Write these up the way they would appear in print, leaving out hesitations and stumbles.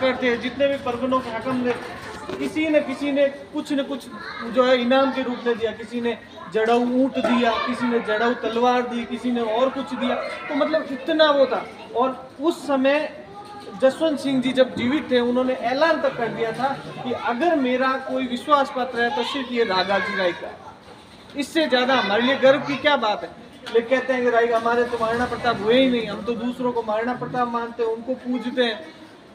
सीकर थे, जितने भी परगनों के हकम थे, किसी ने कुछ न कुछ जो है इनाम के रूप में दिया। किसी ने जड़ाऊ ऊंट दिया, किसी ने जड़ाऊ तलवार दी, किसी ने और कुछ दिया। तो मतलब इतना वो था। और उस समय जसवंत सिंह जी जब जीवित थे, उन्होंने ऐलान तक कर दिया था कि अगर मेरा कोई विश्वास पात्र है तो सिर्फ ये राघाजी रायका। इससे ज़्यादा हमारे लिए गर्व की क्या बात है। लेकिन कहते हैं कि रायका हमारे तो महाराणा प्रताप हुए ही नहीं, हम तो दूसरों को महाराणा प्रताप मानते हैं, उनको पूजते हैं।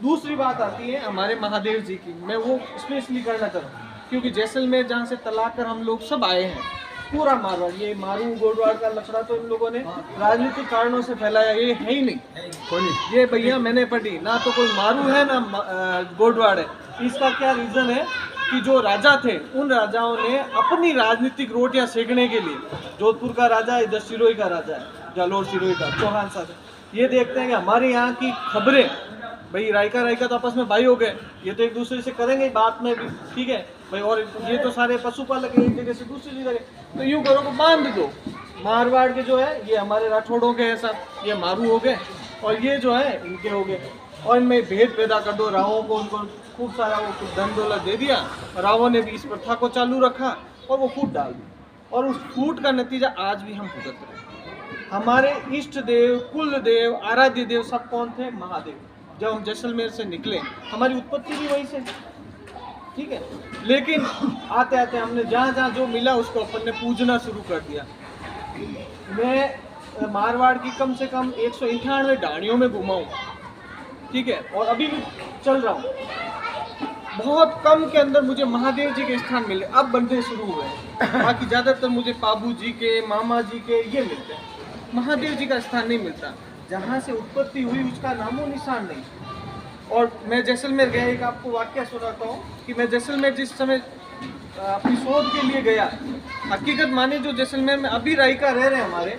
दूसरी बात आती है हमारे महादेव जी की, मैं वो स्पेशली करना चाहता हूँ, क्योंकि जैसलमेर जहाँ से तलाक कर हम लोग सब आए हैं, पूरा मारवाड़, ये मारू गोडवाड़ का लफड़ा तो इन लोगों ने राजनीतिक कारणों से फैलाया, ये है ही नहीं। ये भैया मैंने पढ़ी ना, तो कोई मारू है ना गोडवाड़ है। इसका क्या रीज़न है कि जो राजा थे, उन राजाओं ने अपनी राजनीतिक रोटियां सेकने के लिए, जोधपुर का राजा है, इधर सिरोही का राजा है, जालोर सिरोही का चौहान साहब, ये देखते हैं कि हमारे यहाँ की खबरें, भाई रायका तो आपस में भाई हो गए, ये तो एक दूसरे से करेंगे बात में भी, ठीक है भाई, और ये तो सारे पशुपालक एक जगह से दूसरी जगह, तो यूँ करो को बांध दो। मारवाड़ के जो है ये हमारे राठौड़ों के हैं सब, ये मारू हो गए, और ये जो है इनके हो गए, और इनमें भेद पैदा कर दो। रावों को उनको खूब सारा वो धन दौलत दे दिया, रावों ने भी इस प्रथा को चालू रखा और वो फूट डाल दी, और उस फूट का नतीजा आज भी हम भुगत रहे हैं। हमारे इष्ट देव, कुल देव, आराध्य देव सब कौन थे? महादेव। जब हम जैसलमेर से निकले, हमारी उत्पत्ति भी वहीं से, ठीक है, लेकिन आते आते हमने जहाँ जहाँ जो मिला उसको अपन ने पूजना शुरू कर दिया। मैं मारवाड़ की कम से कम 198 डाणियों में घुमा हूँ, ठीक है, और अभी भी चल रहा हूँ। बहुत कम के अंदर मुझे महादेव जी के स्थान मिले, अब बनने शुरू हुए हैं। बाकी ज़्यादातर मुझे बाबू जी के, मामा जी के ये मिलते हैं, महादेव जी का स्थान नहीं मिलता। जहाँ से उत्पत्ति हुई उसका नामो निशान नहीं। और मैं जैसलमेर गया, एक आपको वाक्य सुनाता हूँ कि मैं जैसलमेर जिस समय अपनी शोध के लिए गया, हकीकत माने जो जैसलमेर में अभी रायका रह रहे हैं हमारे,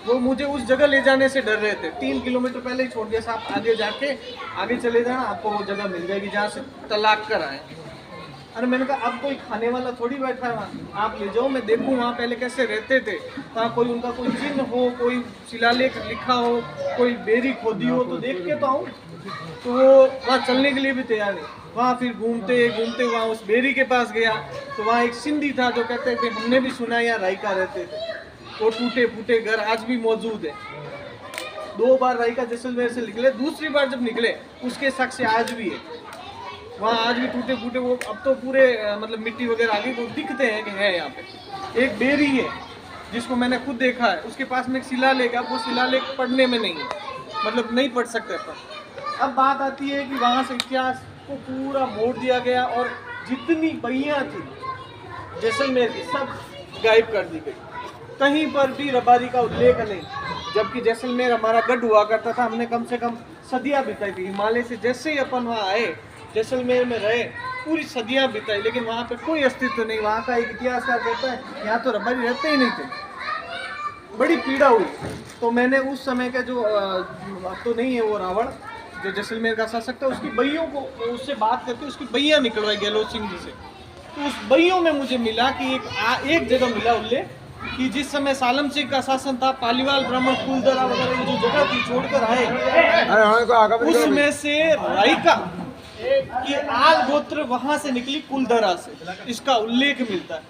वो मुझे उस जगह ले जाने से डर रहे थे। 3 किलोमीटर पहले ही छोड़ दिया, साहब आगे जाके आगे चले जाना, आपको वो जगह मिल जाएगी जहाँ से तलाक कर आए। अरे मैंने कहा अब कोई खाने वाला थोड़ी बैठा है वहाँ, आप ले जाओ, मैं देखूँ वहाँ पहले कैसे रहते थे, वहाँ कोई उनका कोई चिन्ह हो, कोई शिलालेख लिखा हो, कोई बेरी खोदी हो, तो देख के तो आऊँ। तो वो वहाँ चलने के लिए भी तैयार नहीं। वहाँ फिर घूमते घूमते वहाँ उस बेरी के पास गया, तो वहाँ एक सिंधी था जो कहते हैं कि हमने भी सुना यहाँ रायका रहते थे। वो टूटे फूटे घर आज भी मौजूद है। 2 बार रायका जैसलमेर से निकले, दूसरी बार जब निकले उसके साक्ष्य आज भी है। वहाँ आज भी टूटे फूटे, वो अब तो पूरे मतलब मिट्टी वगैरह आगे को दिखते हैं कि है यहाँ पे। एक बेरी है जिसको मैंने खुद देखा है, उसके पास में एक शिलालेख है, वो शिलालेख पढ़ने में नहीं है, मतलब नहीं पढ़ सकते पर। अब बात आती है कि वहाँ से इतिहास को पूरा मोड़ दिया गया और जितनी बहियाँ थी जैसलमेर की सब गायब कर दी गई। कहीं पर भी रबारी का उल्लेख नहीं, जबकि जैसलमेर हमारा गढ़ हुआ करता था। हमने कम से कम सदियाँ बिताई थी हिमालय से, जैसे ही अपन वहाँ आए जैसलमेर में रहे, पूरी सदियाँ बिताई, लेकिन वहाँ पे कोई अस्तित्व नहीं। वहाँ का एक इतिहासकार कहता है यहाँ तो रबारी रहते ही नहीं थे। बड़ी पीड़ा हुई। तो मैंने उस समय का जो अब तो नहीं है वो रावण जो जैसलमेर का शासक था, उसकी बइयों को उससे बात करके उसकी बइयाँ निकलवाई गहलोत सिंह जी से। तो उस बइयों में मुझे मिला कि एक जगह मिला उल्लेख कि जिस समय सालम सिंह का शासन था, पालीवाल ब्राह्मण कुलदरा वगैरह जो जगह थी छोड़कर आए, उसमें से रायका कि आल गोत्र वहां से निकली कुलधरा से, इसका उल्लेख मिलता है।